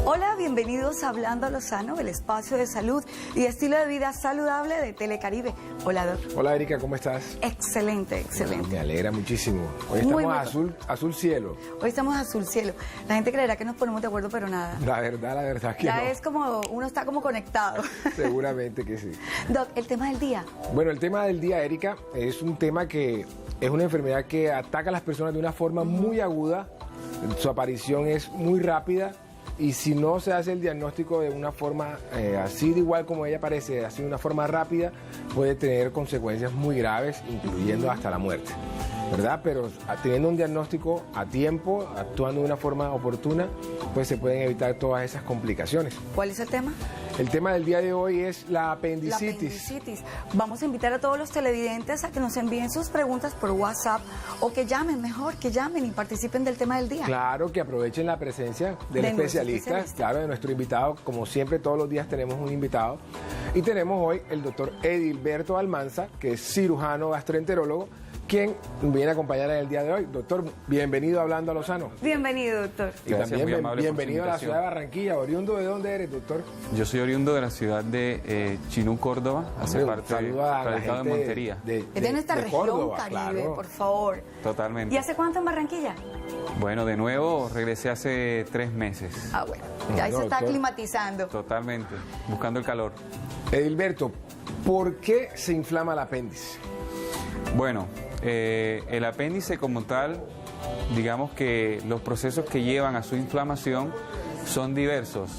Hola, bienvenidos a Hablando a lo Sano, el espacio de salud y estilo de vida saludable de Telecaribe. Hola, Doc. Hola, Erika, ¿cómo estás? Excelente, excelente. Me alegra muchísimo. Hoy estamos azul cielo. Hoy estamos azul cielo. La gente creerá que nos ponemos de acuerdo, pero nada. La verdad es que ya no. es como, uno está como conectado. Seguramente que sí. Doc, el tema del día. Bueno, el tema del día, Erika, es un tema que es una enfermedad que ataca a las personas de una forma muy aguda. Su aparición es muy rápida. Y si no se hace el diagnóstico de una forma así de igual como ella parece, así de una forma rápida, puede tener consecuencias muy graves, incluyendo hasta la muerte, ¿verdad? Pero teniendo un diagnóstico a tiempo, actuando de una forma oportuna, pues se pueden evitar todas esas complicaciones. ¿Cuál es el tema? El tema del día de hoy es la apendicitis. La apendicitis. Vamos a invitar a todos los televidentes a que nos envíen sus preguntas por WhatsApp o que llamen, mejor, que llamen y participen del tema del día. Claro, que aprovechen la presencia del especialista, claro, de nuestro invitado. Como siempre, todos los días tenemos un invitado. Y tenemos hoy el doctor Edilberto Almanza, que es cirujano gastroenterólogo, quien viene a acompañar en el día de hoy. Doctor, bienvenido a Hablando a lo Sano. Bienvenido, doctor. Y gracias, también bienvenido a la ciudad de Barranquilla. ¿Oriundo de dónde eres, doctor? Yo soy oriundo de la ciudad de Chinú, Córdoba. Hace parte radicado en Montería. Es de nuestra región Córdoba, Caribe, claro. por favor. Totalmente. ¿Y hace cuánto en Barranquilla? Bueno, de nuevo regresé hace 3 meses. Ah, bueno. Ya se está aclimatizando. Totalmente. Buscando el calor. Edilberto, ¿por qué se inflama el apéndice? Bueno, el apéndice como tal, digamos que los procesos que llevan a su inflamación son diversos.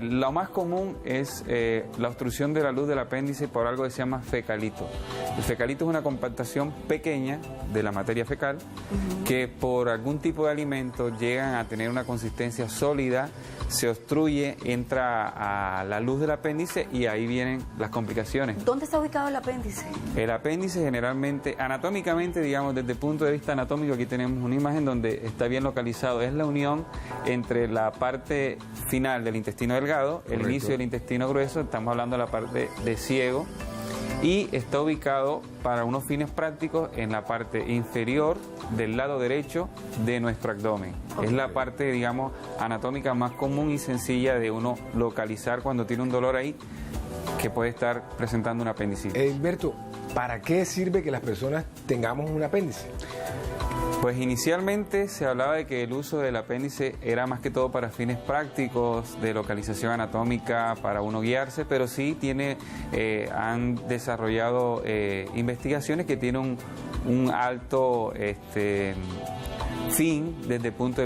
Lo más común es la obstrucción de la luz del apéndice por algo que se llama fecalito. El fecalito es una compactación pequeña de la materia fecal que por algún tipo de alimento llegan a tener una consistencia sólida, se obstruye, entra a la luz del apéndice y ahí vienen las complicaciones. ¿Dónde está ubicado el apéndice? El apéndice generalmente, anatómicamente, digamos, desde el punto de vista anatómico, aquí tenemos una imagen donde está bien localizado. Es la unión entre la parte final del intestino delgado, el inicio del intestino grueso, estamos hablando de la parte de ciego, y está ubicado para unos fines prácticos en la parte inferior del lado derecho de nuestro abdomen. Es la parte, digamos, anatómica más común y sencilla de uno localizar cuando tiene un dolor ahí que puede estar presentando un apendicitis. Edilberto, ¿para qué sirve que las personas tengamos un apéndice? Pues inicialmente se hablaba de que el uso del apéndice era más que todo para fines prácticos, de localización anatómica, para uno guiarse, pero sí han desarrollado investigaciones que tienen un alto fin desde el punto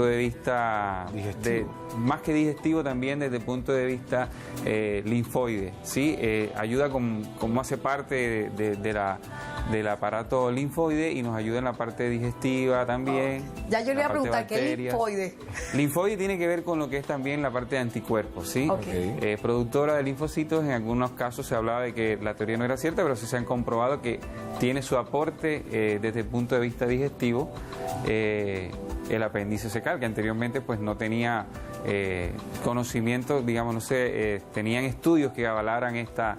de vista digestivo. Más que digestivo, también desde el punto de vista linfoide, ¿sí? Ayuda como hace parte del aparato linfoide y nos ayuda en la parte digestiva también. Ya yo le iba a preguntar, ¿qué es linfoide? Linfoide tiene que ver con lo que es también la parte de anticuerpos, ¿sí? Okay. Productora de linfocitos. En algunos casos se hablaba de que la teoría no era cierta, pero sí se han comprobado que tiene su aporte desde el punto de vista digestivo el apéndice secal, que anteriormente pues no tenía conocimiento, digamos, no sé, tenían estudios que avalaran esta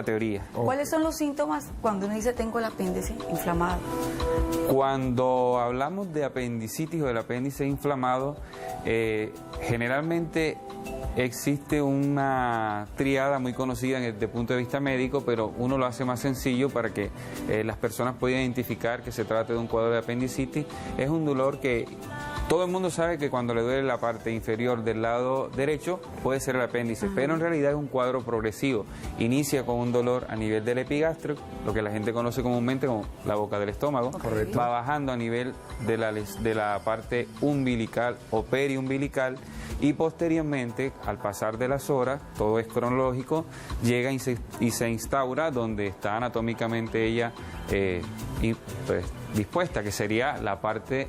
teoría. ¿Cuáles son los síntomas cuando uno dice tengo el apéndice inflamado? Cuando hablamos de apendicitis o del apéndice inflamado, generalmente existe una triada muy conocida desde el punto de vista médico, pero uno lo hace más sencillo para que las personas puedan identificar que se trata de un cuadro de apendicitis. Es un dolor que todo el mundo sabe que cuando le duele la parte inferior del lado derecho puede ser el apéndice, pero en realidad es un cuadro progresivo. Inicia con un dolor a nivel del epigastrio, lo que la gente conoce comúnmente como la boca del estómago. Correcto. Va bajando a nivel de la parte umbilical o periumbilical y posteriormente, al pasar de las horas, todo es cronológico, llega y se instaura donde está anatómicamente ella dispuesta, que sería la parte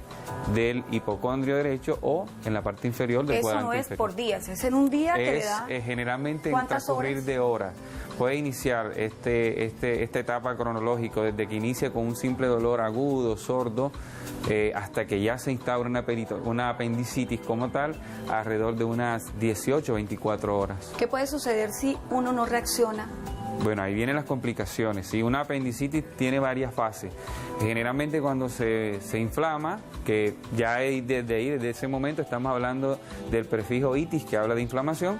del hipocondrio derecho o en la parte inferior del cuadrante inferior. Eso no es por días, es en un día que le da... Generalmente en transcurrir de horas. Puede iniciar esta etapa cronológica desde que inicia con un simple dolor agudo, sordo, hasta que ya se instaura una apendicitis como tal, alrededor de unas 18 o 24 horas. ¿Qué puede suceder si uno no reacciona Bueno, ahí vienen las complicaciones. ¿Sí? Una apendicitis tiene varias fases. Generalmente cuando se inflama, que ya desde ese momento estamos hablando del prefijo itis, que habla de inflamación,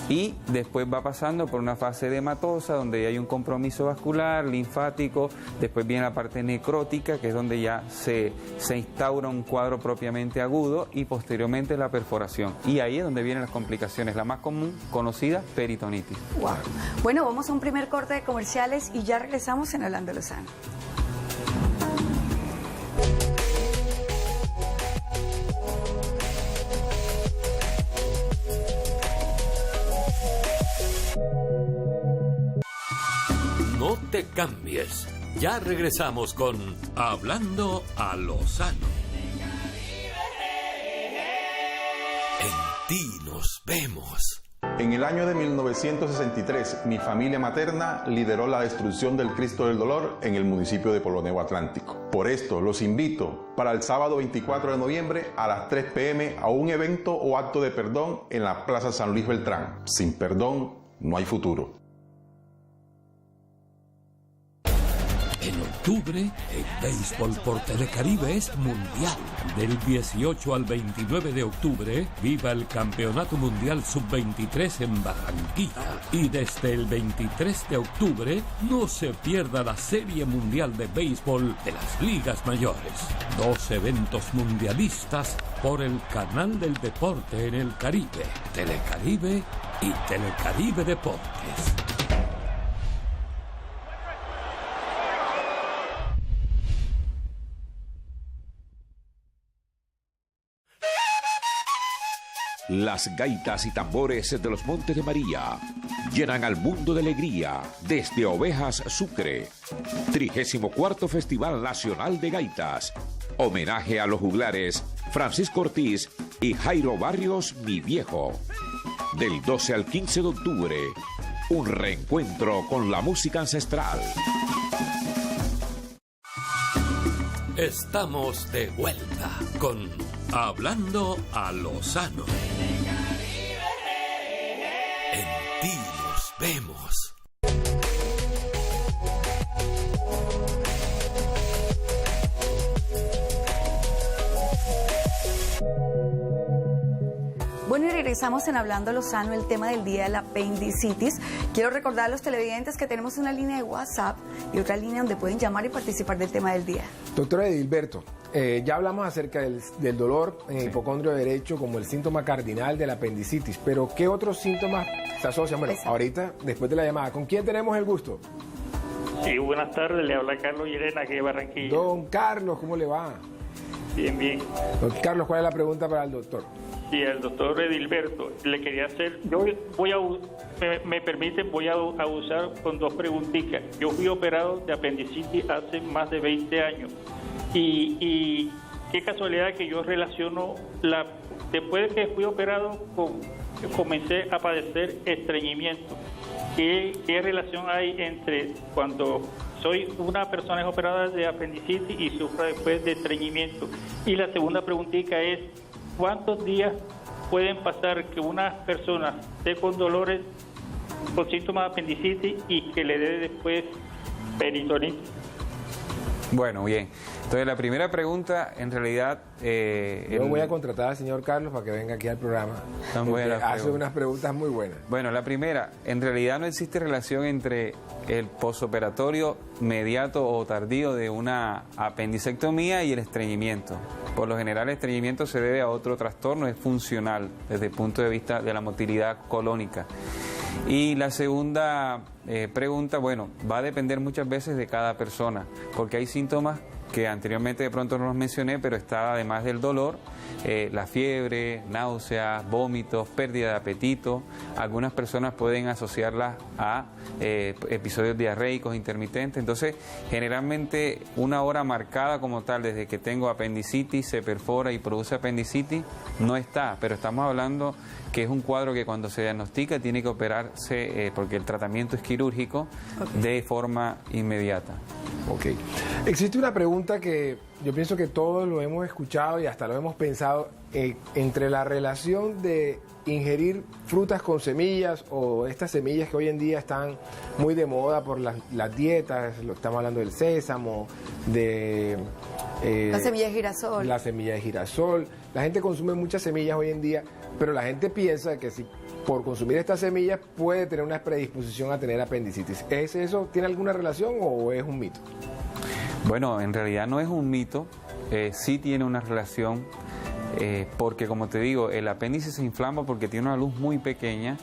y después va pasando por una fase edematosa, donde hay un compromiso vascular, linfático, después viene la parte necrótica, que es donde ya se instaura un cuadro propiamente agudo, y posteriormente la perforación. Y ahí es donde vienen las complicaciones, la más común, conocida, peritonitis. Wow. Bueno, vamos a un primer corte de comerciales y ya regresamos en Hablando Lozano. No te cambies. Ya regresamos con Hablando a Lozano. En ti nos vemos. En el año de 1963, mi familia materna lideró la destrucción del Cristo del Dolor en el municipio de Poloneo Atlántico. Por esto, los invito para el sábado 24 de noviembre a las 3 p.m. a un evento o acto de perdón en la Plaza San Luis Beltrán. Sin perdón, no hay futuro. En octubre, el béisbol por Telecaribe es mundial. Del 18 al 29 de octubre, viva el Campeonato Mundial Sub-23 en Barranquilla. Y desde el 23 de octubre, no se pierda la Serie Mundial de Béisbol de las Ligas Mayores. 2 eventos mundialistas por el canal del deporte en el Caribe, Telecaribe y Telecaribe Deportes. Las gaitas y tambores de los Montes de María llenan al mundo de alegría desde Ovejas Sucre. 34º Festival Nacional de Gaitas. Homenaje a los juglares Francisco Ortiz y Jairo Barrios, mi viejo. Del 12 al 15 de octubre, un reencuentro con la música ancestral. Estamos de vuelta con Hablando a Lozano. En ti nos vemos. Bueno, y regresamos en Hablando Lozano, el tema del día de la apendicitis. Quiero recordar a los televidentes que tenemos una línea de WhatsApp y otra línea donde pueden llamar y participar del tema del día. Doctora Edilberto, ya hablamos acerca del dolor en el hipocondrio derecho como el síntoma cardinal de la apendicitis, pero ¿qué otros síntomas se asocian? Bueno, ahorita, después de la llamada, ¿con quién tenemos el gusto? Sí, buenas tardes, le habla Carlos Llerena, aquí de Barranquilla. Don Carlos, ¿cómo le va? Bien, bien. Don Carlos, ¿cuál es la pregunta para el doctor? Sí, al doctor Edilberto, le quería hacer, me permiten, voy a usar con 2 preguntitas. Yo fui operado de apendicitis hace más de 20 años y qué casualidad que yo relaciono, después de que fui operado, comencé a padecer estreñimiento. ¿Qué relación hay entre cuando soy una persona operada de apendicitis y sufro después de estreñimiento? Y la segunda preguntita es, ¿cuántos días pueden pasar que una persona esté con dolores, con síntomas de apendicitis y que le dé después peritonitis? Bueno, bien. Entonces, la primera pregunta, en realidad... Yo voy a contratar al señor Carlos para que venga aquí al programa. Hace unas preguntas muy buenas. Bueno, la primera, en realidad no existe relación entre el posoperatorio mediato o tardío de una apendicectomía y el estreñimiento. Por lo general, el estreñimiento se debe a otro trastorno, es funcional desde el punto de vista de la motilidad colónica. Y la segunda pregunta, bueno, va a depender muchas veces de cada persona, porque hay síntomas que anteriormente de pronto no los mencioné, pero está además del dolor, la fiebre, náuseas, vómitos, pérdida de apetito. Algunas personas pueden asociarlas a episodios diarreicos intermitentes. Entonces, generalmente una hora marcada como tal, desde que tengo apendicitis, se perfora y produce apendicitis, no está, pero estamos hablando que es un cuadro que cuando se diagnostica tiene que operarse, porque el tratamiento es quirúrgico, de forma inmediata. Ok. Existe una pregunta que yo pienso que todos lo hemos escuchado y hasta lo hemos pensado pensado entre la relación de ingerir frutas con semillas o estas semillas que hoy en día están muy de moda por las dietas, estamos hablando del sésamo, de la semilla de girasol. La semilla de girasol. La gente consume muchas semillas hoy en día, pero la gente piensa que si por consumir estas semillas puede tener una predisposición a tener apendicitis. ¿Es eso? ¿Tiene alguna relación o es un mito? Bueno, en realidad no es un mito, sí tiene una relación, porque como te digo, el apéndice se inflama porque tiene una luz muy pequeña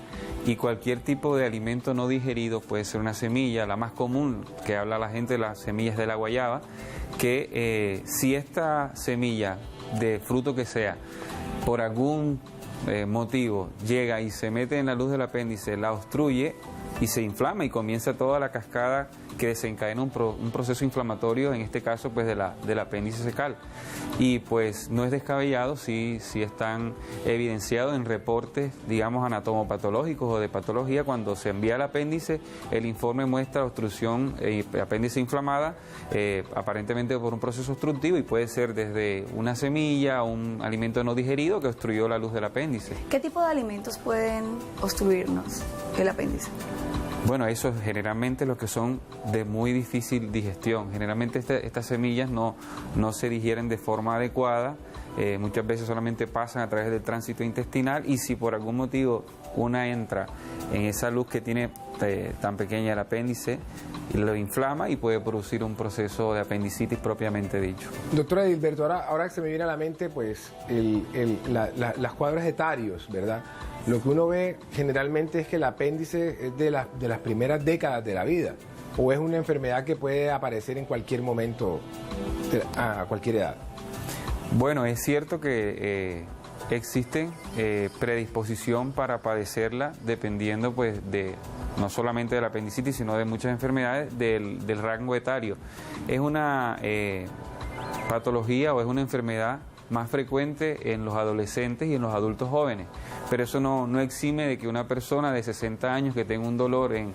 y cualquier tipo de alimento no digerido, puede ser una semilla, la más común que habla la gente, las semillas de la guayaba, que si esta semilla de fruto que sea, por algún motivo llega y se mete en la luz del apéndice, la obstruye y se inflama y comienza toda la cascada que desencadena un proceso inflamatorio, en este caso pues del apéndice secal. Y pues no es descabellado, sí están evidenciados en reportes, digamos, anatomopatológicos o de patología, cuando se envía el apéndice, el informe muestra obstrucción, apéndice inflamada, aparentemente por un proceso obstructivo, y puede ser desde una semilla o un alimento no digerido que obstruyó la luz del apéndice. ¿Qué tipo de alimentos pueden obstruirnos el apéndice? Bueno, eso es generalmente los que son de muy difícil digestión. Generalmente estas semillas no se digieren de forma adecuada, muchas veces solamente pasan a través del tránsito intestinal, y si por algún motivo una entra en esa luz que tiene tan pequeña el apéndice, lo inflama y puede producir un proceso de apendicitis propiamente dicho. Doctora Edilberto, ahora que se me viene a la mente pues las cuadros etarios, ¿verdad? Lo que uno ve generalmente es que el apéndice es de las primeras décadas de la vida, o es una enfermedad que puede aparecer en cualquier momento, a cualquier edad. Bueno, es cierto que existen predisposición para padecerla dependiendo pues no solamente de la apendicitis, sino de muchas enfermedades del rango etario. Es una patología o es una enfermedad más frecuente en los adolescentes y en los adultos jóvenes, pero eso no exime de que una persona de 60 años que tenga un dolor en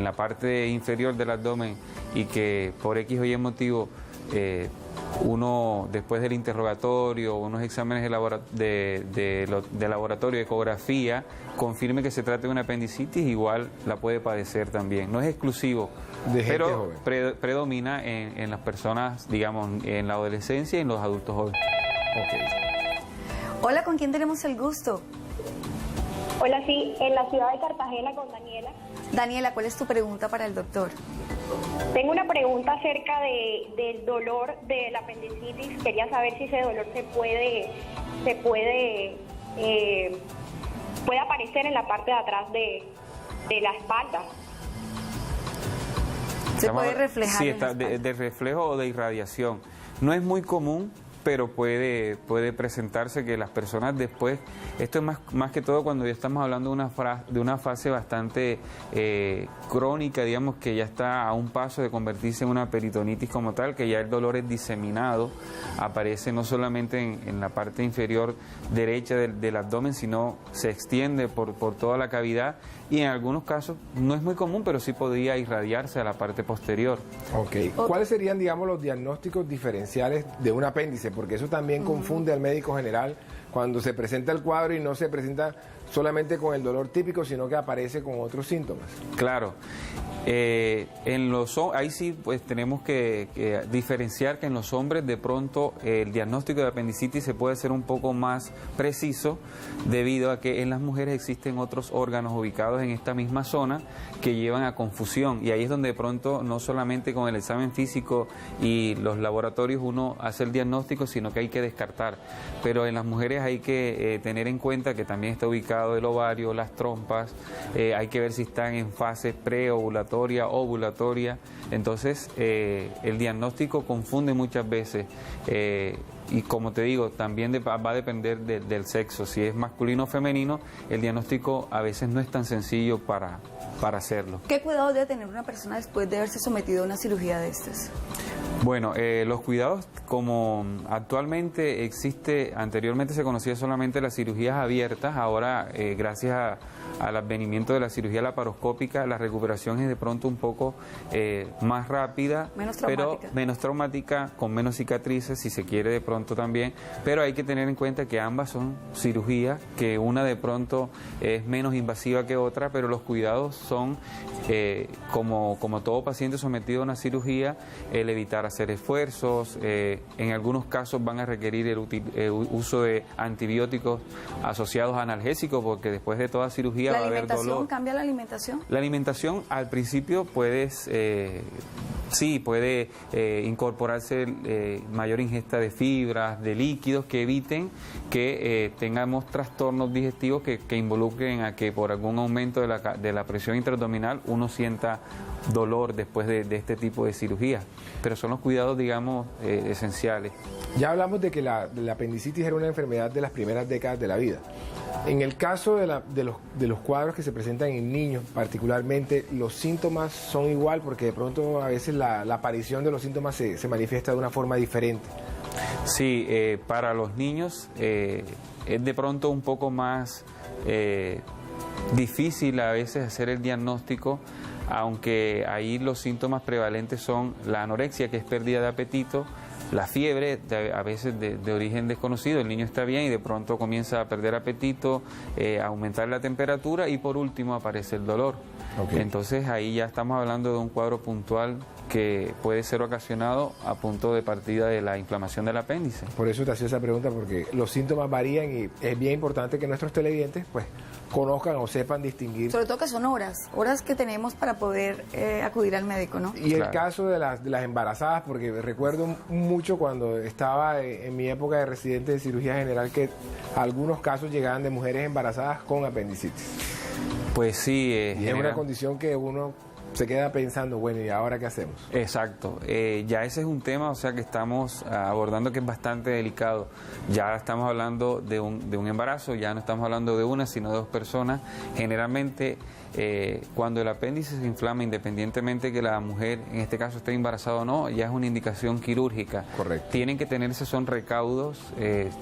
la parte inferior del abdomen y que por X o Y motivo uno, después del interrogatorio, unos exámenes de laboratorio, de ecografía, confirme que se trata de una apendicitis, igual la puede padecer también. No es exclusivo, pero predomina en las personas, digamos, en la adolescencia y en los adultos jóvenes. Okay. Hola, ¿con quién tenemos el gusto? Hola, sí, en la ciudad de Cartagena con Daniela. Daniela, ¿cuál es tu pregunta para el doctor? Tengo una pregunta acerca del dolor de la apendicitis. Quería saber si ese dolor puede aparecer en la parte de atrás de la espalda. ¿Se puede reflejar? Sí, está de reflejo o de irradiación. No es muy común, pero puede presentarse que las personas después, esto es más que todo cuando ya estamos hablando de una fase bastante crónica, digamos, que ya está a un paso de convertirse en una peritonitis como tal, que ya el dolor es diseminado, aparece no solamente en la parte inferior derecha del abdomen, sino se extiende por toda la cavidad, y en algunos casos no es muy común, pero sí podría irradiarse a la parte posterior. Okay. ¿Cuáles serían, digamos, los diagnósticos diferenciales de un apéndice? Porque eso también confunde al médico general cuando se presenta el cuadro y no se presenta solamente con el dolor típico, sino que aparece con otros síntomas. Claro. Ahí sí pues tenemos que diferenciar que en los hombres de pronto el diagnóstico de apendicitis se puede hacer un poco más preciso, debido a que en las mujeres existen otros órganos ubicados en esta misma zona que llevan a confusión, y ahí es donde de pronto no solamente con el examen físico y los laboratorios uno hace el diagnóstico, sino que hay que descartar. Pero en las mujeres hay que tener en cuenta que también está ubicado el ovario, las trompas, hay que ver si están en fase preovulatoria, ovulatoria. Entonces el diagnóstico confunde muchas veces, y como te digo, también va a depender del sexo. Si es masculino o femenino, el diagnóstico a veces no es tan sencillo para hacerlo. ¿Qué cuidado debe tener una persona después de haberse sometido a una cirugía de estas? Bueno, los cuidados, como actualmente existe, anteriormente se conocía solamente las cirugías abiertas, ahora gracias al advenimiento de la cirugía laparoscópica, la recuperación es de pronto un poco más rápida, pero menos traumática, con menos cicatrices, si se quiere de pronto también, pero hay que tener en cuenta que ambas son cirugías, que una de pronto es menos invasiva que otra, pero los cuidados son, como todo paciente sometido a una cirugía, el evitar hacer esfuerzos, en algunos casos van a requerir el uso de antibióticos asociados a analgésicos, porque después de toda cirugía va a haber dolor. ¿La alimentación cambia la alimentación? La alimentación al principio puedes, sí, puede incorporarse mayor ingesta de fibras, de líquidos que eviten que tengamos trastornos digestivos que involucren a que por algún aumento de la presión intraabdominal uno sienta dolor después de este tipo de cirugía, pero son los cuidados, digamos, esenciales. Ya hablamos de que la apendicitis era una enfermedad de las primeras décadas de la vida. En el caso de los cuadros que se presentan en niños, particularmente, los síntomas son igual, porque de pronto a veces la aparición de los síntomas se manifiesta de una forma diferente. Sí, para los niños es de pronto un poco más difícil a veces hacer el diagnóstico, aunque ahí los síntomas prevalentes son la anorexia, que es pérdida de apetito, la fiebre, a veces de origen desconocido, el niño está bien y de pronto comienza a perder apetito, a aumentar la temperatura y por último aparece el dolor. Okay. Entonces ahí ya estamos hablando de un cuadro puntual que puede ser ocasionado a punto de partida de la inflamación del apéndice. Por eso te hacía esa pregunta, porque los síntomas varían y es bien importante que nuestros televidentes pues conozcan o sepan distinguir. Sobre todo que son horas que tenemos para poder acudir al médico, ¿no? Y el caso de las embarazadas, porque recuerdo mucho cuando estaba en mi época de residente de cirugía general que algunos casos llegaban de mujeres embarazadas con apendicitis. Pues sí. Y es una condición que uno se queda pensando, bueno, ¿y ahora qué hacemos? Exacto. Ya ese es un tema, o sea, que estamos abordando que es bastante delicado. Ya estamos hablando de un embarazo, ya no estamos hablando de una, sino de dos personas. Generalmente, cuando el apéndice se inflama, independientemente que la mujer, en este caso, esté embarazada o no, ya es una indicación quirúrgica. Correcto. Tienen que tenerse, son recaudos,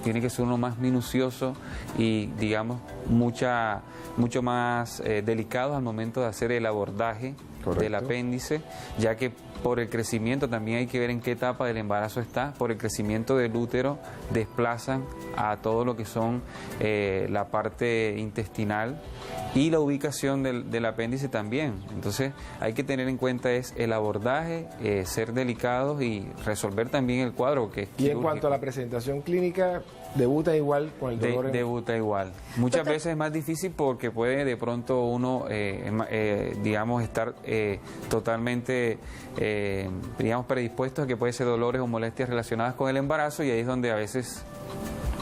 tiene que ser uno más minucioso y, digamos, mucho más delicados al momento de hacer el abordaje. Correcto. Del apéndice, ya que por el crecimiento también hay que ver en qué etapa del embarazo está. Por el crecimiento del útero desplazan a todo lo que son la parte intestinal y la ubicación del apéndice también. Entonces hay que tener en cuenta es el abordaje, ser delicados y resolver también el cuadro que es quirúrgico. Y en cuanto a la presentación clínica, ¿debuta igual con el dolor? Debuta igual. Muchas veces es más difícil porque puede de pronto uno, digamos, estar totalmente, digamos, predispuesto a que puede ser dolores o molestias relacionadas con el embarazo y ahí es donde a veces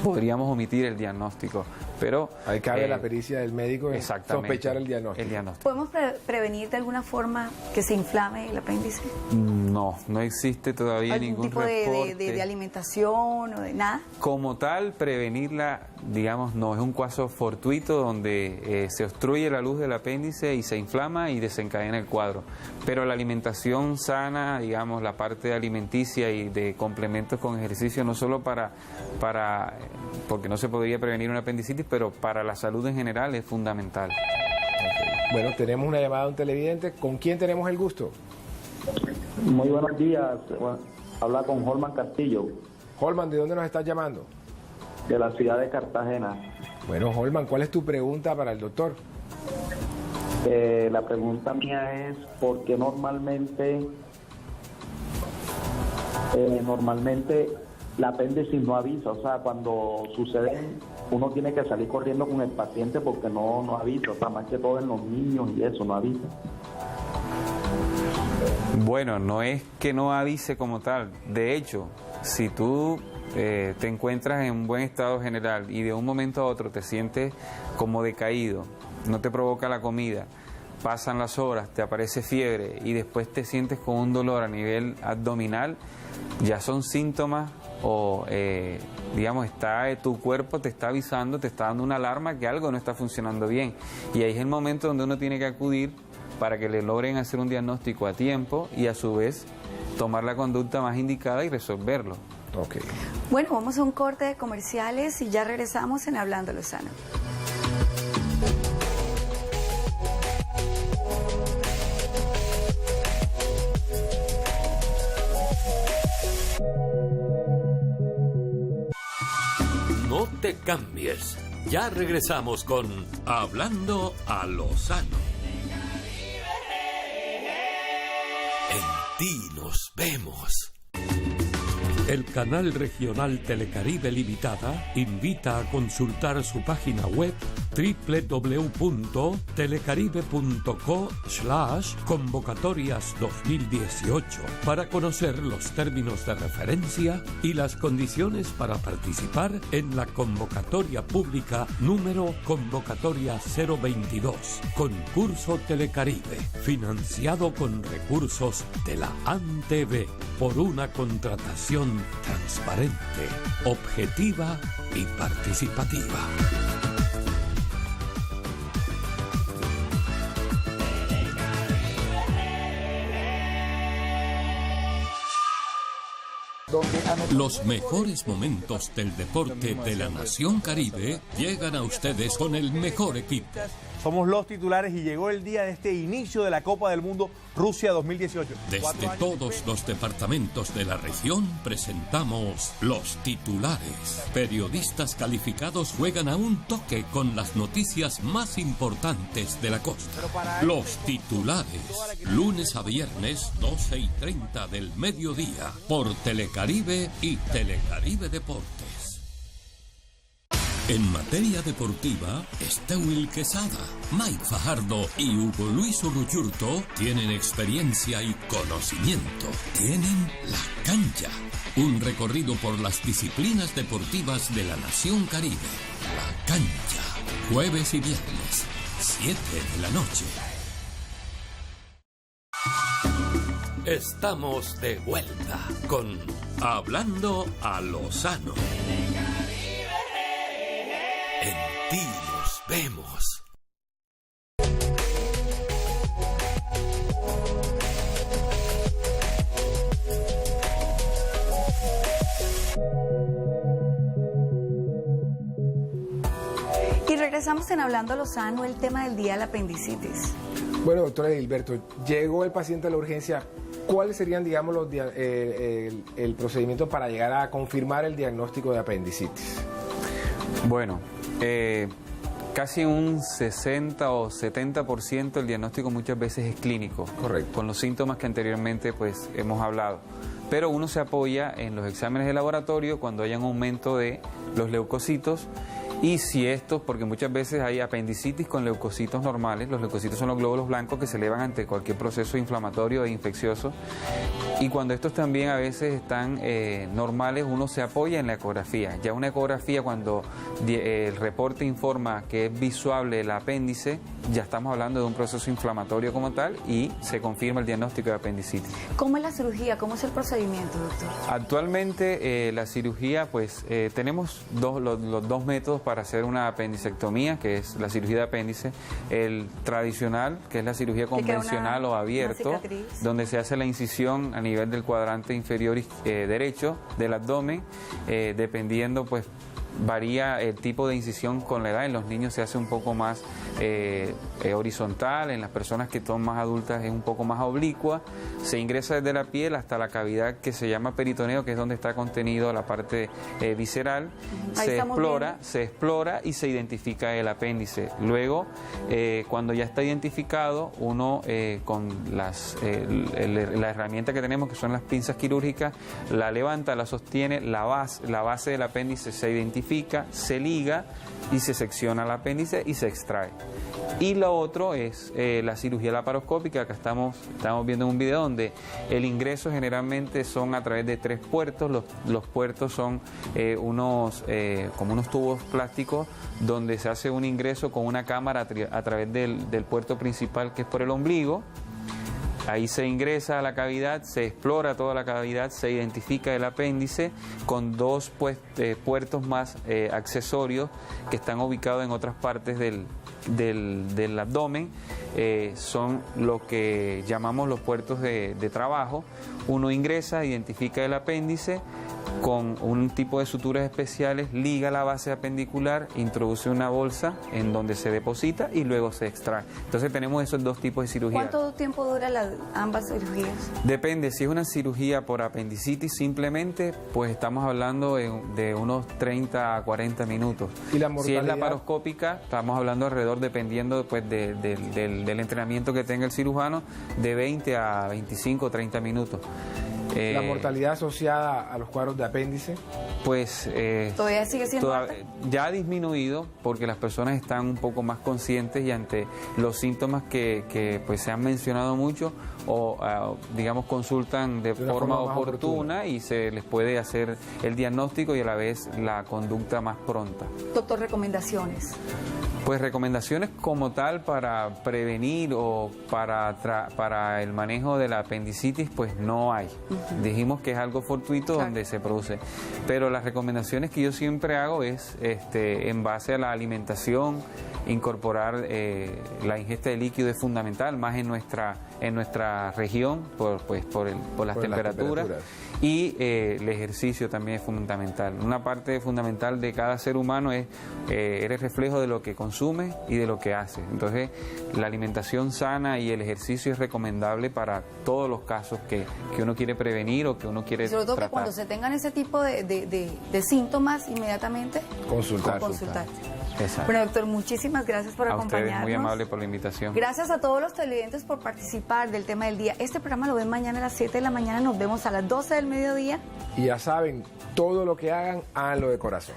podríamos omitir el diagnóstico. Pero ahí cabe la pericia del médico en sospechar el diagnóstico. ¿Podemos prevenir de alguna forma que se inflame el apéndice? No existe todavía ningún tipo reporte. de alimentación o de nada? Como tal, prevenirla, digamos, no, es un caso fortuito donde se obstruye la luz del apéndice y se inflama y desencadena el cuadro. Pero la alimentación sana, digamos, la parte alimenticia y de complementos con ejercicio, no solo porque no se podría prevenir una apendicitis, pero para la salud en general es fundamental. Okay. Bueno, tenemos una llamada de un televidente. ¿Con quién tenemos el gusto? Muy buenos días. Habla con Holman Castillo. Holman, ¿de dónde nos estás llamando? De la ciudad de Cartagena. Bueno, Holman, ¿cuál es tu pregunta para el doctor? La pregunta mía es ¿por qué normalmente la apéndice no avisa? O sea, cuando sucede, uno tiene que salir corriendo con el paciente porque no avisa. O sea, más que todo en los niños y eso, no avisa. Bueno, no es que no avise como tal. De hecho, si tú te encuentras en un buen estado general y de un momento a otro te sientes como decaído, no te provoca la comida, pasan las horas, te aparece fiebre y después te sientes con un dolor a nivel abdominal, ya son síntomas o, digamos, tu cuerpo te está avisando, te está dando una alarma que algo no está funcionando bien. Y ahí es el momento donde uno tiene que acudir para que le logren hacer un diagnóstico a tiempo y a su vez tomar la conducta más indicada y resolverlo. Okay. Bueno, vamos a un corte de comerciales y ya regresamos en Hablando lo Sano. No te cambies. Ya regresamos con Hablando a lo Sano. En ti nos vemos. El canal regional Telecaribe Limitada invita a consultar su página web www.telecaribe.co/convocatorias 2018 para conocer los términos de referencia y las condiciones para participar en la convocatoria pública número Convocatoria 022, Concurso Telecaribe, financiado con recursos de la ANTV por una contratación transparente, objetiva y participativa. Los mejores momentos del deporte de la Nación Caribe llegan a ustedes con el mejor equipo. Somos los titulares y llegó el día de este inicio de la Copa del Mundo Rusia 2018. Desde todos los departamentos de la región presentamos los titulares. Periodistas calificados juegan a un toque con las noticias más importantes de la costa. Los titulares, lunes a viernes, 12:30 del mediodía, por Telecaribe y Telecaribe Deportes. En materia deportiva, Esteuil Quesada, Mike Fajardo y Hugo Luis Uruchurto tienen experiencia y conocimiento. Tienen la cancha. Un recorrido por las disciplinas deportivas de la Nación Caribe. La cancha. Jueves y viernes, 7 de la noche. Estamos de vuelta con Hablando a lo Sano. En ti nos vemos. Y regresamos en Hablando lo Sano, el tema del día, la apendicitis. Bueno, doctora Edilberto, llegó el paciente a la urgencia. ¿Cuáles serían, digamos, el procedimiento para llegar a confirmar el diagnóstico de apendicitis? Bueno, casi un 60 o 70% del diagnóstico muchas veces es clínico. Correcto. Con los síntomas que anteriormente pues hemos hablado. Pero uno se apoya en los exámenes de laboratorio cuando hay un aumento de los leucocitos. Y si estos, porque muchas veces hay apendicitis con leucocitos normales, los leucocitos son los glóbulos blancos que se elevan ante cualquier proceso inflamatorio e infeccioso, y cuando estos también a veces están normales, uno se apoya en la ecografía. Ya una ecografía, cuando el reporte informa que es visuable el apéndice, ya estamos hablando de un proceso inflamatorio como tal y se confirma el diagnóstico de apendicitis. ¿Cómo es la cirugía? ¿Cómo es el procedimiento, doctor? Actualmente la cirugía, pues tenemos los dos métodos para hacer una apendicectomía, que es la cirugía de apéndice. El tradicional, que es la cirugía convencional o abierto, donde se hace la incisión a nivel del cuadrante inferior derecho del abdomen, dependiendo, pues varía el tipo de incisión con la edad. En los niños se hace un poco más horizontal, en las personas que son más adultas es un poco más oblicua. Se ingresa desde la piel hasta la cavidad que se llama peritoneo, que es donde está contenido la parte visceral. Se explora y se identifica el apéndice. Luego, cuando ya está identificado, uno con la herramienta que tenemos, que son las pinzas quirúrgicas, la levanta, la sostiene, la base del apéndice se identifica, se liga y se secciona el apéndice y se extrae. Y lo otro es la cirugía laparoscópica, que estamos viendo en un video donde el ingreso generalmente son a través de 3 puertos. Los puertos son como unos tubos plásticos donde se hace un ingreso con una cámara a través del puerto principal, que es por el ombligo. Ahí se ingresa a la cavidad, se explora toda la cavidad, se identifica el apéndice con dos puertos más accesorios que están ubicados en otras partes del abdomen. Son lo que llamamos los puertos de trabajo. Uno ingresa, identifica el apéndice, con un tipo de suturas especiales, liga la base apendicular, introduce una bolsa en donde se deposita y luego se extrae. Entonces tenemos esos dos tipos de cirugía. ¿Cuánto tiempo duran ambas cirugías? Depende, si es una cirugía por apendicitis simplemente, pues estamos hablando de unos 30 a 40 minutos. ¿Y la si mortalidad? es laparoscópica, estamos hablando alrededor, dependiendo pues, del entrenamiento que tenga el cirujano, de 20 a 25 o 30 minutos. ¿La mortalidad asociada a los cuadros de apéndice? Pues todavía sigue siendo alta. Ya ha disminuido porque las personas están un poco más conscientes y ante los síntomas que pues se han mencionado mucho o digamos consultan de forma oportuna y se les puede hacer el diagnóstico y a la vez la conducta más pronta. Doctor, recomendaciones. Pues recomendaciones como tal para prevenir o para el manejo de la apendicitis, pues no hay. Dijimos que es algo fortuito donde se produce. Pero las recomendaciones que yo siempre hago es en base a la alimentación, incorporar la ingesta de líquido es fundamental, más en nuestra región por las temperaturas. Y el ejercicio también es fundamental. Una parte fundamental de cada ser humano es eres reflejo de lo que consume y de lo que hace. Entonces, la alimentación sana y el ejercicio es recomendable para todos los casos que uno quiere prevenir o que uno quiere Sobre todo tratar. que cuando se tengan ese tipo de síntomas, inmediatamente consultar. Exacto. Bueno, doctor, muchísimas gracias por acompañarnos. Ustedes, muy amable por la invitación. Gracias a todos los televidentes por participar del tema del día. Este programa lo ven mañana a las 7 de la mañana. Nos vemos a las 12 del mediodía. Y ya saben, todo lo que hagan, háganlo de corazón.